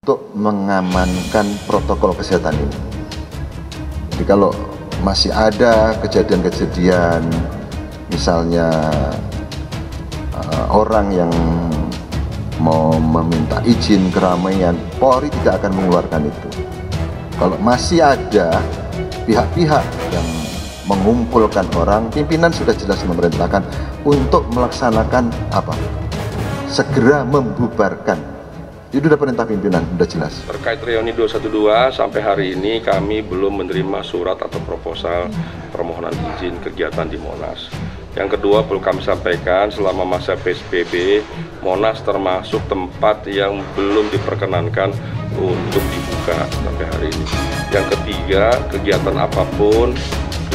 untuk mengamankan protokol kesehatan ini. Jadi kalau masih ada kejadian-kejadian, misalnya orang yang mau meminta izin keramaian, Polri tidak akan mengeluarkan itu. Kalau masih ada pihak-pihak yang mengumpulkan orang, pimpinan sudah jelas memerintahkan untuk melaksanakan apa? Segera membubarkan. Itu sudah perintah pimpinan, sudah jelas. Terkait reuni 212, sampai hari ini kami belum menerima surat atau proposal permohonan izin kegiatan di Monas. Yang kedua, perlu kami sampaikan, selama masa PSBB, Monas termasuk tempat yang belum diperkenankan untuk dibuka sampai hari ini. Yang ketiga, kegiatan apapun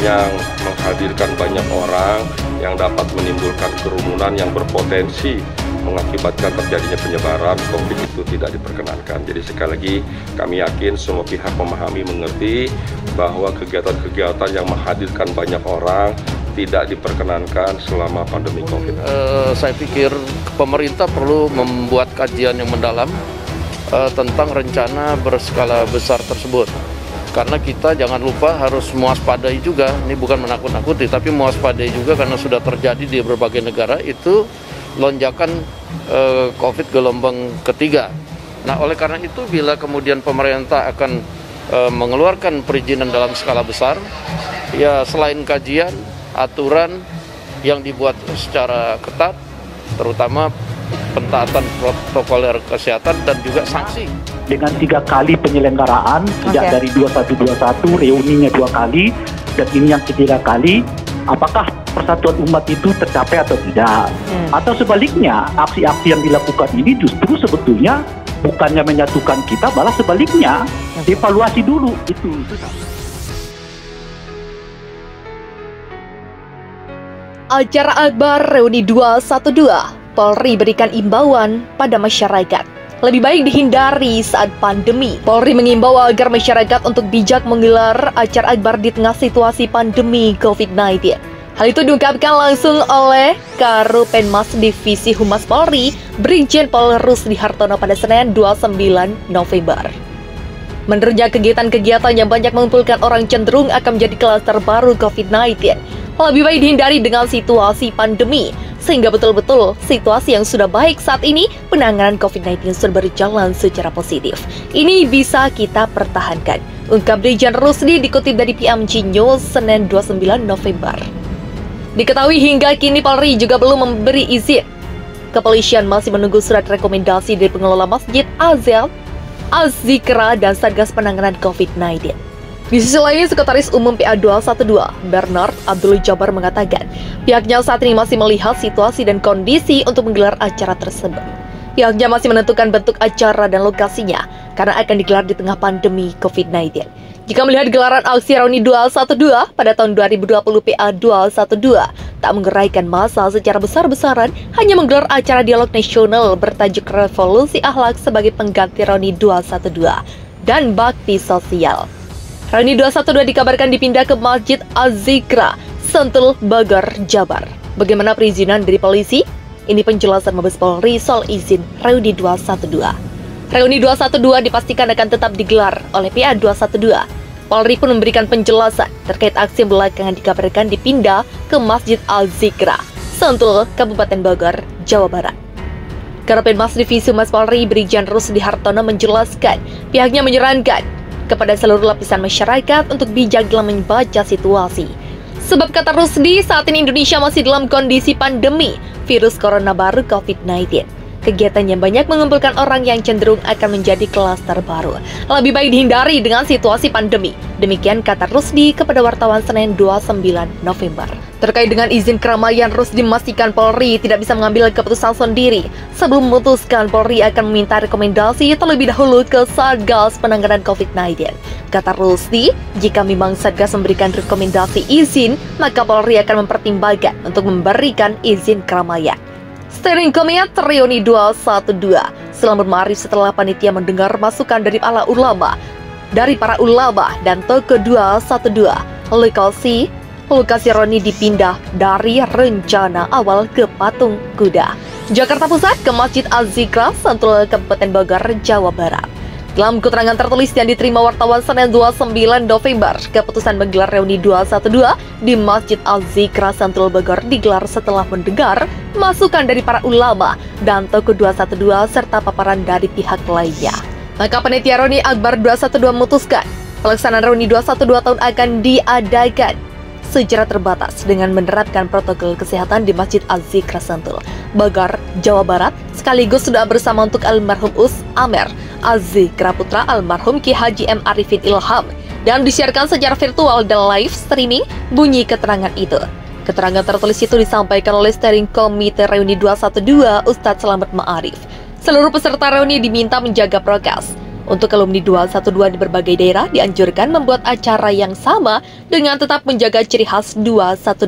yang menghadirkan banyak orang yang dapat menimbulkan kerumunan yang berpotensi mengakibatkan terjadinya penyebaran COVID itu tidak diperkenankan. Jadi sekali lagi kami yakin semua pihak memahami, mengerti bahwa kegiatan-kegiatan yang menghadirkan banyak orang tidak diperkenankan selama pandemi COVID. Saya pikir pemerintah perlu membuat kajian yang mendalam tentang rencana berskala besar tersebut. Karena kita jangan lupa harus mewaspadai juga, ini bukan menakut-nakuti, tapi mewaspadai juga karena sudah terjadi di berbagai negara itu lonjakan COVID gelombang ketiga. Nah, oleh karena itu bila kemudian pemerintah akan mengeluarkan perizinan dalam skala besar, ya selain kajian, aturan yang dibuat secara ketat, terutama pentaatan protokoler kesehatan dan juga sanksi. Dengan 3 kali penyelenggaraan, sejak dari 2121, reuninya 2 kali, dan ini yang ketiga kali, apakah persatuan umat itu tercapai atau tidak? Atau sebaliknya, aksi-aksi yang dilakukan ini justru sebetulnya bukannya menyatukan kita, malah sebaliknya, evaluasi dulu itu. Acara Akbar Reuni 212, Polri berikan imbauan pada masyarakat. Lebih baik dihindari saat pandemi. Polri mengimbau agar masyarakat untuk bijak menggelar acara Akbar di tengah situasi pandemi COVID-19. Hal itu diungkapkan langsung oleh Karopenmas Divisi Humas Polri, Brigjen Pol Rusdi Hartono pada Senin 29 November. Menurutnya kegiatan-kegiatan yang banyak mengumpulkan orang cenderung akan menjadi klaster baru COVID-19. Lebih baik dihindari dengan situasi pandemi, sehingga betul-betul situasi yang sudah baik saat ini, penanganan COVID-19 sudah berjalan secara positif. Ini bisa kita pertahankan, ungkap Brigjen Rusdi dikutip dari PMG News Senin 29 November. Diketahui hingga kini Polri juga belum memberi izin. Kepolisian masih menunggu surat rekomendasi dari pengelola Masjid Az-Zikra dan Satgas Penanganan COVID-19. Di sisi lain, Sekretaris Umum PA 212, Bernard Abdul Jabbar mengatakan, pihaknya saat ini masih melihat situasi dan kondisi untuk menggelar acara tersebut. Pihaknya masih menentukan bentuk acara dan lokasinya, karena akan digelar di tengah pandemi COVID-19. Jika melihat gelaran aksi Reuni 212 pada tahun 2020, PA 212 tak menggeraikan massa secara besar-besaran, hanya menggelar acara dialog nasional bertajuk Revolusi Akhlak sebagai pengganti Reuni 212 dan bakti sosial. Reuni 212 dikabarkan dipindah ke Masjid Az-Zikra, Sentul, Bogor, Jabar. Bagaimana perizinan dari polisi? Ini penjelasan Mabes Polri soal izin Reuni 212. Reuni 212 dipastikan akan tetap digelar oleh PA 212. Polri pun memberikan penjelasan terkait aksi yang belakangan dikabarkan dipindah ke Masjid Az-Zikra, Sentul, Kabupaten Bogor, Jawa Barat. Karopenmas Divisi Humas Polri, Brigjen Rusdi Hartono menjelaskan, pihaknya menyarankan kepada seluruh lapisan masyarakat untuk bijak dalam membaca situasi. Sebab kata Rusdi, saat ini Indonesia masih dalam kondisi pandemi virus corona baru COVID-19. Kegiatan yang banyak mengumpulkan orang yang cenderung akan menjadi klaster baru. Lebih baik dihindari dengan situasi pandemi. Demikian kata Rusdi kepada wartawan Senin 29 November. Terkait dengan izin keramaian, Rusdi memastikan Polri tidak bisa mengambil keputusan sendiri. Sebelum memutuskan, Polri akan meminta rekomendasi terlebih dahulu ke Satgas Penanganan COVID-19. Kata Rusdi, jika memang Satgas memberikan rekomendasi izin, maka Polri akan mempertimbangkan untuk memberikan izin keramaian. Steering Committee Reuni 212 setelah bermari setelah panitia mendengar masukan dari para ulama dan tokoh 212, lokasi Reuni dipindah dari rencana awal ke Patung Kuda, Jakarta Pusat ke Masjid Az-Zikra, Sentul, Kabupaten Bogor, Jawa Barat. Dalam keterangan tertulis yang diterima wartawan Senin 29 November, keputusan menggelar reuni 212 di Masjid Al-Zikra Sentul Bogor digelar setelah mendengar masukan dari para ulama dan tokoh 212 serta paparan dari pihak lainnya. Maka panitia reuni Akbar 212 memutuskan pelaksanaan reuni 212 tahun akan diadakan secara terbatas dengan menerapkan protokol kesehatan di Masjid Al-Zikra Sentul Bogor, Jawa Barat, sekaligus sudah bersama untuk almarhum Us Amer Az-Zikra putra almarhum Ki Haji M. Arifin Ilham dan disiarkan secara virtual dan live streaming bunyi keterangan itu. Keterangan tertulis itu disampaikan oleh Steering Komite Reuni 212 Ustadz Slamet Ma'arif. Seluruh peserta reuni diminta menjaga prokes. Untuk alumni 212 di berbagai daerah dianjurkan membuat acara yang sama dengan tetap menjaga ciri khas 212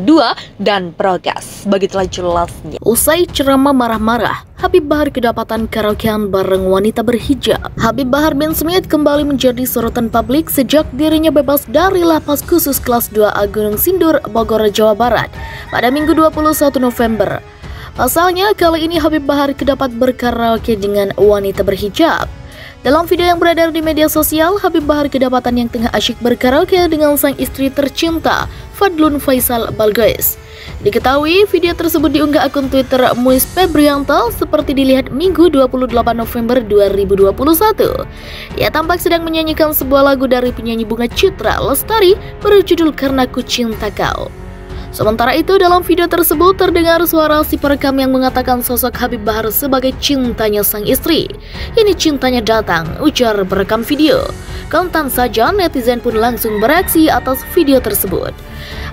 dan prokes. Begitulah jelasnya. Usai ceramah marah-marah, Habib Bahar kedapatan karaokean bareng wanita berhijab. Habib Bahar bin Smith kembali menjadi sorotan publik sejak dirinya bebas dari lapas khusus kelas 2A Gunung Sindur, Bogor, Jawa Barat pada Minggu 21 November. Pasalnya, kali ini Habib Bahar kedapat berkaraoke dengan wanita berhijab. Dalam video yang beredar di media sosial, Habib Bahar kedapatan yang tengah asyik berkaraoke dengan sang istri tercinta, Fadlun Faisal Balgois. Diketahui, video tersebut diunggah akun Twitter Muis Febrianto seperti dilihat Minggu 28 November 2021. Ia tampak sedang menyanyikan sebuah lagu dari penyanyi Bunga Citra Lestari berjudul Karena Ku Cinta Kau. Sementara itu, dalam video tersebut terdengar suara si perekam yang mengatakan sosok Habib Bahar sebagai cintanya sang istri. Ini cintanya datang, ujar perekam video. Kontan saja, netizen pun langsung bereaksi atas video tersebut.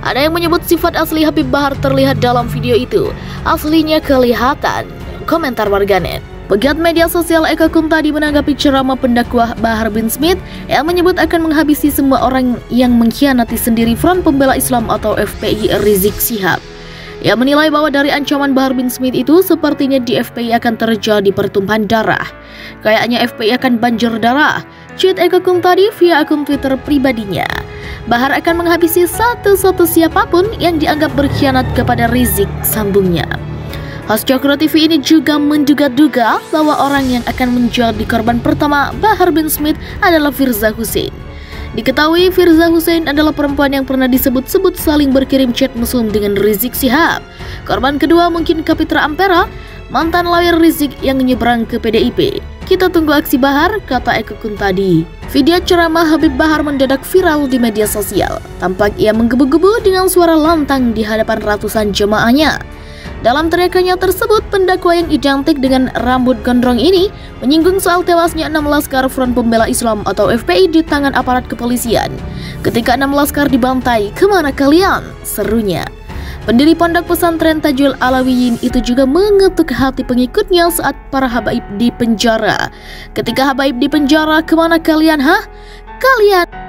Ada yang menyebut sifat asli Habib Bahar terlihat dalam video itu. Aslinya kelihatan, komentar warganet. Pegiat media sosial Eka Kuntadi menanggapi ceramah pendakwah Bahar bin Smith yang menyebut akan menghabisi semua orang yang mengkhianati sendiri Front Pembela Islam atau FPI Rizik Syihab. Ia menilai bahwa dari ancaman Bahar bin Smith itu sepertinya di FPI akan terjadi pertumpahan darah. Kayaknya FPI akan banjir darah, tweet Eka Kuntadi via akun Twitter pribadinya. Bahar akan menghabisi satu-satu siapapun yang dianggap berkhianat kepada Rizik, sambungnya. Host Cokro TV ini juga menduga-duga bahwa orang yang akan menjadi korban pertama Bahar bin Smith adalah Firza Husein. Diketahui Firza Husein adalah perempuan yang pernah disebut-sebut saling berkirim chat mesum dengan Rizik Syihab. Korban kedua mungkin Kapitra Ampera, mantan lawyer Rizik yang menyeberang ke PDIP. Kita tunggu aksi Bahar, kata Eka Kuntadi. Video ceramah Habib Bahar mendadak viral di media sosial. Tampak ia menggebu-gebu dengan suara lantang di hadapan ratusan jemaahnya. Dalam teriakannya tersebut, pendakwa yang identik dengan rambut gondrong ini menyinggung soal tewasnya 6 laskar Front Pembela Islam atau FPI di tangan aparat kepolisian. Ketika 6 laskar dibantai, kemana kalian? Serunya. Pendiri pondok pesantren Tajul Alawiyin itu juga mengetuk hati pengikutnya saat para habaib di penjara. Ketika habaib di penjara, kemana kalian, hah? Kalian